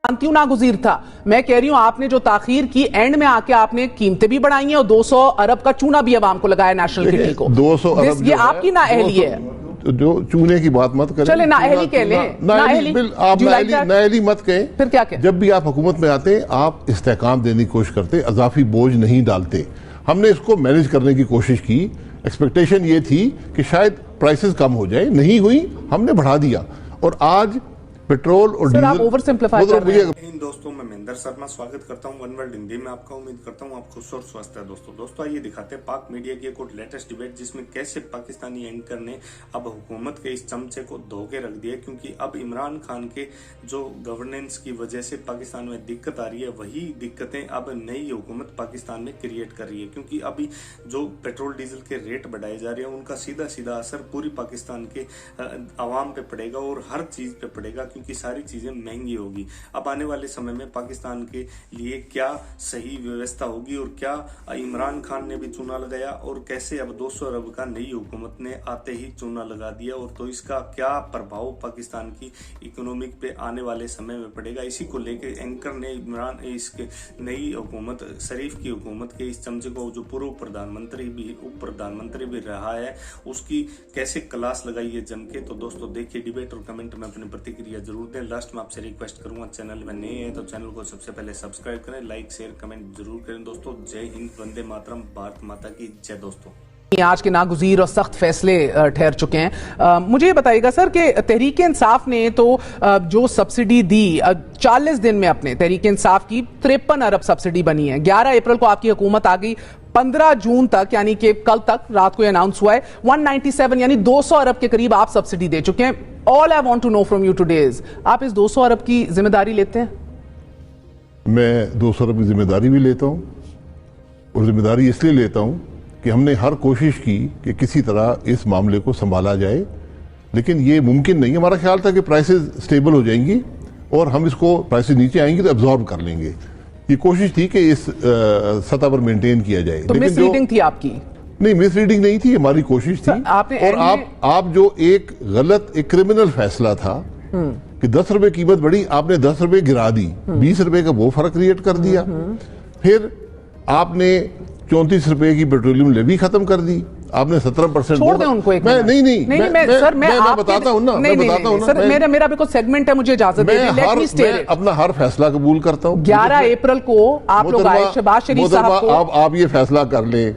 मानती हूं नागुज़ीर था। मैं कह रही हूं आपने जो ताखीर की, एंड में आके आपने कीमतें भी बढ़ाई हैं और 200 अरब का चूना भी अवाम को लगाया नेशनल किडनी को। 200 अरब ये आपकी नाअहली है। जो चूने की बात मत करें, चले नाअहली कह लें, आप नाअहली मत कहें। फिर क्या कहें? जब भी आप हुकूमत में आते हैं आप इस्तेहकाम देने की कोशिश करते, अजाफी बोझ नहीं डालते। हमने इसको मैनेज करने की कोशिश की। एक्सपेक्टेशन ये थी कि शायद प्राइसेस कम हो जाए, नहीं हुई, हमने बढ़ा दिया। और आज पेट्रोल और डीजल ओवर सिंप्लीफाई कर रहे हैं। इन दोस्तों, मैं महेंद्र शर्मा स्वागत करता हूं वन वर्ल्ड हिंदी में आपका। उम्मीद करता हूं आप खुश और स्वस्थ है। दोस्तों आइए दिखाते हैं पाक मीडिया की एक और लेटेस्ट डिबेट, जिसमें कैसे पाकिस्तानी एंकर ने अब हुकूमत के इस चमचे को धो के रख दिया। क्योंकि अब इमरान खान के जो गवर्नेंस की वजह से पाकिस्तान में दिक्कत आ रही है, वही दिक्कतें अब नई हुकूमत पाकिस्तान में क्रिएट कर रही है। क्योंकि अभी जो पेट्रोल डीजल के रेट बढ़ाए जा रहे हैं, उनका सीधा सीधा असर पूरी पाकिस्तान के आवाम पे पड़ेगा और हर चीज पे पड़ेगा, क्योंकि सारी चीजें महंगी होगी। अब आने वाले समय में पाकिस्तान के लिए क्या सही व्यवस्था होगी और क्या इमरान खान ने भी चूना लगाया और कैसे अब 200 अरब का नई हुकूमत ने आते ही चूना लगा दिया, और तो इसका क्या प्रभाव पाकिस्तान की इकोनॉमिक पे आने वाले समय में पड़ेगा। इसी को लेकर एंकर ने इमरान इसके नई हुकूमत, शरीफ की हुकूमत के इस चमचे को, जो पूर्व प्रधानमंत्री भी उप प्रधानमंत्री भी रहा है, उसकी कैसे क्लास लगाई है जम के। तो दोस्तों देखिए डिबेट और कमेंट में अपनी प्रतिक्रिया जरूर दें। लास्ट में आपसे रिक्वेस्ट करूंगा, चैनल में नए हैं तो चैनल को सबसे पहले सब्सक्राइब करें, लाइक शेयर कमेंट जरूर करें। दोस्तों जय हिंद, वंदे मातरम, भारत माता की जय। दोस्तों आज के नागुज़ीर और सख्त फैसले ठहर चुके हैं। मुझे ये बताइएगा सर कि तहरीक इंसाफ ने तो जो सब्सिडी दी 40 दिन में, अपने तहरीक इंसाफ की 53 अरब सब्सिडी बनी है। 11 अप्रैल को आपकी हुकूमत आ गई, 15 जून तक यानी कि कल तक रात को अनाउंस हुआ है 197 यानी 200 अरब के करीब आप सब्सिडी दे चुके हैं। All I want to know from you today is, आप इस 200 अरब की जिम्मेदारी लेते हैं? मैं 200 अरब की जिम्मेदारी भी लेता हूं, और जिम्मेदारी इसलिए लेता हूं कि हमने हर कोशिश की कि किसी तरह इस मामले को संभाला जाए, लेकिन ये मुमकिन नहीं। हमारा ख्याल था कि प्राइसेस स्टेबल हो जाएंगी और हम इसको, प्राइसेस नीचे आएंगी तो एब्जॉर्ब कर लेंगे। ये कोशिश थी कि इस सतह पर मेंटेन किया जाए। तो मिसरीडिंग थी आपकी? नहीं, मिसरीडिंग नहीं थी, हमारी कोशिश थी। और आप जो एक गलत, एक क्रिमिनल फैसला था कि 10 रुपए कीमत बढ़ी, आपने 10 रुपए गिरा दी, 20 रुपए का वो फर्क क्रिएट कर दिया। फिर आपने 34 रुपए की पेट्रोलियम लेवी खत्म कर दी, आपने 17%। छोड़ दें उनको एक मैं नहीं सर, मैं बताता हूं ना, मैं बताता हूं सर, मेरा भी कुछ सेगमेंट है, मुझे इजाजत दीजिए। मैं अपना हर फैसला कबूल करता हूं। 11 अप्रैल को आप लोग आए, शहबाज शरीफ साहब को, आप ये फैसला कर लें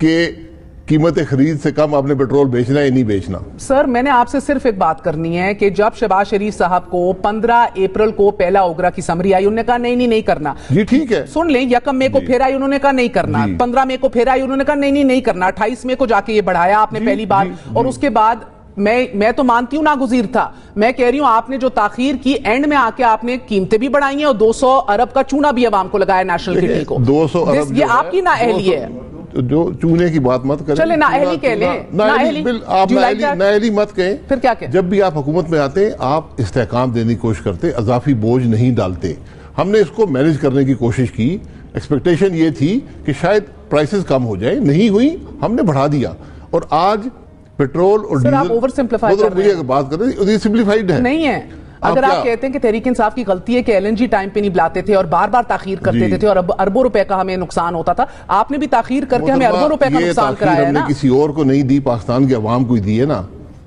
कि कीमत खरीद से कम आपने पेट्रोल बेचना या नहीं बेचना। सर मैंने आपसे सिर्फ एक बात करनी है कि जब शहबाज शरीफ साहब को 15 अप्रैल को पहला ओगरा की समरी आई, उन्होंने कहा नहीं करना। जी ठीक है, सुन लें। 1 मई को फिर आई, उन्होंने कहा नहीं करना। 15 मई को फिर आई, उन्होंने कहा नहीं करना। 28 मई को जाके ये बढ़ाया आपने पहली बार, और उसके बाद मैं तो मानती हूं नागुज़ीर था। मैं कह रही हूं आपने जो ताखीर की, एंड में आके आपने कीमतें भी बढ़ाई हैं और 200 अरब का चूना भी अवाम को लगाया नेशनल किडनी को। 200 अरब ये आपकी नाअहली है। जो चूने की बात मत करें। चले नाअहली कह लें, नाअहली मत कहें। फिर क्या कहें? जब भी आप हुकूमत में आते हैं आप इस्तेहकाम देने की कोशिश करते, अजाफी बोझ नहीं डालते। हमने इसको मैनेज करने की कोशिश की। एक्सपेक्टेशन ये थी कि शायद प्राइसेस कम हो जाए, नहीं हुई, हमने बढ़ा दिया। और आज पेट्रोल और डीजल, ओवर सिंप्लीफाई कर रहे हैं। बात कर रहे हैं, सिंप्लीफाइड है नहीं है। अगर आप कहते हैं कि तहरीक इंसाफ की गलती है कि LNG टाइम पे नहीं बुलाते थे और बार बार ताखीर करते थे और अरबों रुपए का हमें नुकसान होता था, आपने भी ताखीर करके हमें अरबों रुपए का नुकसान कराया है ना। किसी और को नहीं दी, पाकिस्तान के अवाम को दी है ना।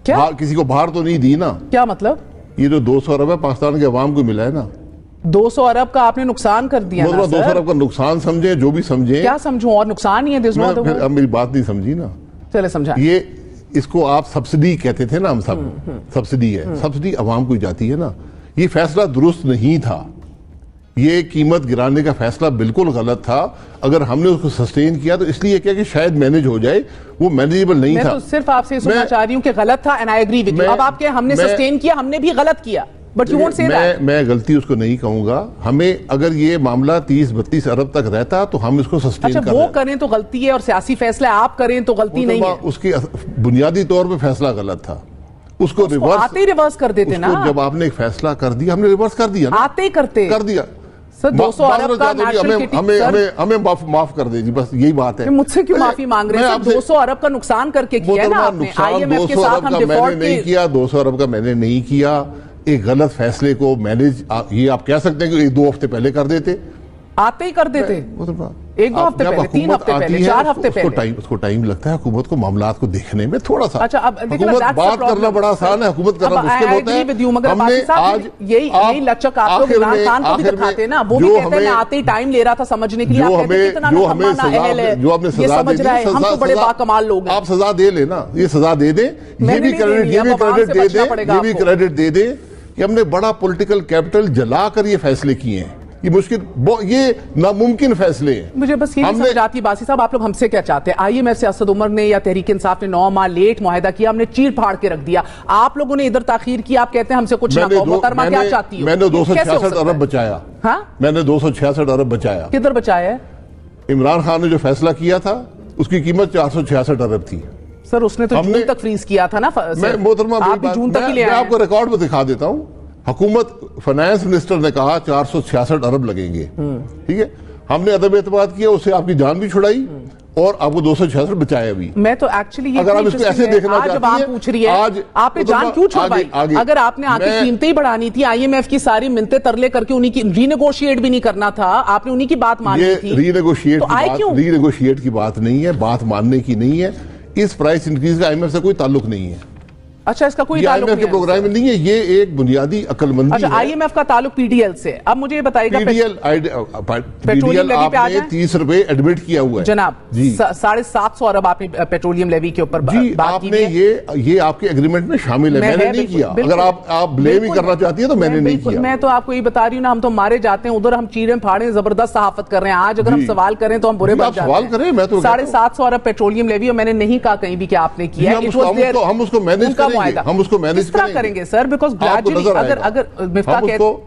क्या किसी को बाहर तो नहीं दी ना? क्या मतलब? ये जो 200 अरब है पाकिस्तान के अवाम को मिला है ना। 200 अरब का आपने नुकसान कर दिया ना। 200 अरब का नुकसान समझे, जो भी समझे। क्या समझूं, और नुकसान ही है। अब मेरी बात नहीं समझी ना। चले समझा। ये इसको आप सब्सिडी कहते थे ना, हम सब सब्सिडी है, सब्सिडी अवाम को जाती है ना। ये फैसला दुरुस्त नहीं था, ये कीमत गिराने का फैसला बिल्कुल गलत था। अगर हमने उसको सस्टेन किया तो इसलिए क्या कि शायद मैनेज हो जाए, वो मैनेजेबल नहीं था। मैं तो सिर्फ आपसे सुनना चाह रही हूं कि गलत था, and I agree with you. अब आप कहें हमने सस्टेन किया, हमने भी गलत किया, but you won't say that. मैं गलती उसको नहीं कहूंगा। हमें अगर ये मामला 30-32 अरब तक रहता तो हम इसको सस्टेन अच्छा, वो करें तो गलती है और सियासी फैसला आप करें तो गलती नहीं है। उसकी बुनियादी तौर पर फैसला गलत था, उसको आते ही रिवर्स कर देते ना। जब आपने एक फैसला कर दिया, हमने रिवर्स कर दिया ना। आते ही कर दिया सर। 200 अरब का हमें माफ कर दीजिए, बस यही बात है। मुझसे क्यों माफी मांग रहे हैं? 200 अरब का नुकसान करके किया ना आपने। IMF के साथ हम डिफॉल्ट नहीं किया, 200 अरब का मैंने नहीं किया। एक गलत फैसले को मैनेज, ये आप कह सकते हैं कि 1-2 हफ्ते पहले कर देते, आते ही कर देते, 1-2 हफ्ते पहले, 3 हफ्ते पहले, 4 हफ्ते पहले। उसको टाइम लगता है हुकूमत को मामलात को देखने में थोड़ा सा। अच्छा, अब देखिए, हुकूमत बात करना बड़ा आसान है, हुकूमत करना मुश्किल होता है। मगर आज यही लचक आप लोग इमरान खान को भी दिखाते ना, वो भी कहते हैं आते ही टाइम ले रहा था समझने के लिए। जो हमें सजा दे दी, हम तो बड़े बाकमाल लोग हैं। आप सजा दे लेना, ये सजा दे दे, ये भी क्रेडिट दे दे कि हमने बड़ा पॉलिटिकल कैपिटल जलाकर ये फैसले किए हैं। ये मुश्किल, ये नामुमकिन फैसले हैं। मुझे बस ये समझ आती है बासी साहब, आप लोग हमसे क्या चाहते हैं? IMF से असद उमर ने या तहरीक इंसाफ ने 9 माह लेट मुआहिदा किया, हमने चीर फाड़ के रख दिया। आप लोगों ने इधर ताखीर की, आप कहते हैं हमसे कुछ ना कहो। मोहतरमा क्या चाहती हो? मैंने 266 अरब बचाया। हाँ, मैंने 266 अरब बचाया। किधर बचाया है? इमरान खान ने जो फैसला किया था उसकी कीमत 466 अरब थी। सर उसने तो जून तक फ्रीज किया था ना। मोहतरमा, आप भी जून तक ही ले आए। मैं आपको रिकॉर्ड में दिखा देता हूं। हुकूमत, फाइनेंस मिनिस्टर ने कहा 466 अरब लगेंगे, ठीक है। हमने अदब एतमाद किया, उससे आपकी जान भी छुड़ाई और आपको 266 बचाया भी। मैं तो एक्चुअली अगर आप इसको ऐसे देखना चाहती हैं, जब आप पूछ रही है आज आपने जान क्यों छुड़वाई? अगर आपने आके कीमतें ही बढ़ानी थी, IMF की सारी मिन्नतें तरले करके उन्हीं की रीनेगोशिएट भी नहीं करना था, आपने उन्हीं की बात माननी थी। रीनेगोशिएट की बात नहीं है, बात मानने की नहीं है। इस प्राइस इंक्रीज का IMF से कोई ताल्लुक नहीं है। अच्छा, इसका कोई ताल्लुक IMF के प्रोग्राम में नहीं है, ये एक बुनियादी अक्लमंदी है। अच्छा, IMF का ताल्लुक PDL से। अब मुझे ये बताइएगा, PDL आपने 30 रुपए एडमिट किया हुआ है जनाब जी। 750 अरब आपने पेट्रोलियम लेवी के ऊपर बात की है। ये आपके एग्रीमेंट में शामिल है, मैंने नहीं किया। अगर आप ब्लेम ही करना चाहती है तो मैंने नहीं किया। मैं तो आपको ये बता रही हूँ ना, हम तो मारे जाते हैं उधर, हम चीरें फाड़े जबरदस्त सहाफत कर रहे हैं। आज अगर हम सवाल करें तो हम बुरे बात सवाल करें। मैं तो 750 अरब पेट्रोलियम लेवी, और मैंने नहीं कहा कहीं भी कि आपने किया। हम उसको मैनेज करेंगे, हम उसको किस तरह करेंगे सर? बिकॉज ग्रेजुअली अगर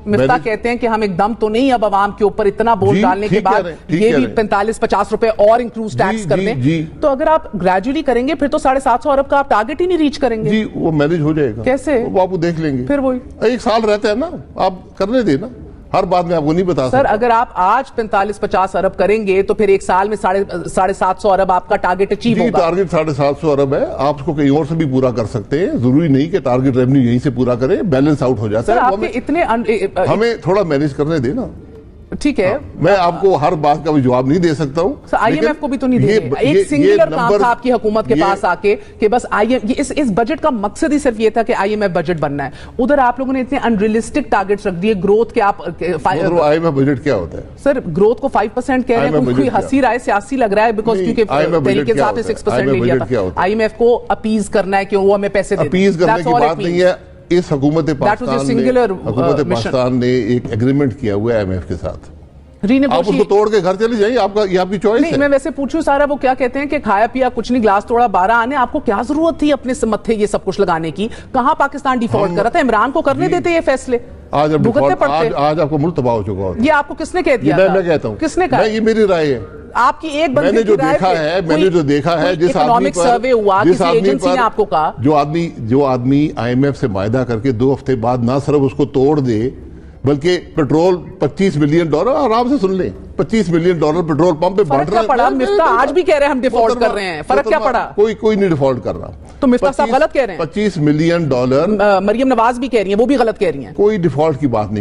मिफ्ता कहते हैं कि हम एकदम तो नहीं अब आवाम के ऊपर इतना बोझ डालने के बाद ये भी 45-50 रुपए और इंक्लूड टैक्स कर दें, तो अगर आप ग्रेजुअली करेंगे फिर तो 750 अरब का आप टारगेट ही नहीं रीच करेंगे। जी, वो मैनेज हो जाएगा। कैसे? वो आपको देख लेंगे। फिर वही 1 साल रहता है ना, आप करने देना, हर बात में आपको नहीं बता सर। अगर आप आज 45-50 अरब करेंगे तो फिर 1 साल में 750 अरब आपका टारगेट अचीव होगा। टारगेट 750 अरब है, आप उसको कहीं और से भी पूरा कर सकते हैं। जरूरी नहीं कि टारगेट रेवेन्यू यहीं से पूरा करें, बैलेंस आउट हो जाता है। हमें थोड़ा मैनेज करने देना, ठीक है। मैं आपको हर बात का भी जवाब नहीं दे सकता हूँ। IMF को भी तो नहीं देंगे। एक सिंगुलर काम था आपकी हुकूमत के पास आके कि बस इस बजट का मकसद ही सिर्फ ये था कि IMF बजट बनना है। उधर आप लोगों ने इतने अनरियलिस्टिक टारगेट्स रख दिए ग्रोथ के। आप IMF बजट क्या होता है सर? ग्रोथ को 5% कह रहे हैं, कोई हंसी रहा है, सियासी लग रहा है, बिकॉज क्योंकि तहरीक इंसाफ ने 6% ले लिया था। IMF को अपीज करना है कि वो हमें पैसे दे। अपीज करने की बात नहीं है। इस हुकूमत पाकिस्तान ने एक एग्रीमेंट किया हुआ है IMF के साथ। आप उसको तोड़ के घर चले जाइए, ये आपकी चॉइस है। मैं वैसे पूछूं सारा, वो क्या कहते हैं कि खाया पिया कुछ नहीं, ग्लास तोड़ा 12 आने। आपको क्या जरूरत थी अपने मत्थे ये सब कुछ लगाने की? कहां पाकिस्तान डिफॉल्ट कर रहा था? इमरान को करने देते ये फैसले। आज आपको मुल्क तबाह हो चुका है। ये आपको किसने कह दिया? मैं कहता हूँ, किसने कहा? ये मेरी राय है। आपकी एक बंदे मैंने जो देखा है जिस आदमी पर सर्वे हुआ, किसी एजेंसी ने आपको कहा, जो आदमी IMF से मायदा करके 2 हफ्ते बाद ना सिर्फ उसको तोड़ दे, बल्कि पेट्रोल $25 मिलियन, आराम से सुन लें, $25 मिलियन पेट्रोल पंप पे बांट रहा है। मिफ्ता आज भी कह रहे हैं हम डिफॉल्ट कर रहे हैं, फर्क क्या पड़ा? कोई नहीं डिफॉल्ट कर रहा। तो मिफ्ता साहब गलत कह रहे हैं। $25 मिलियन मरियम नवाज भी कह रही है, वो भी गलत कह रही है। कोई डिफॉल्ट की बात नहीं।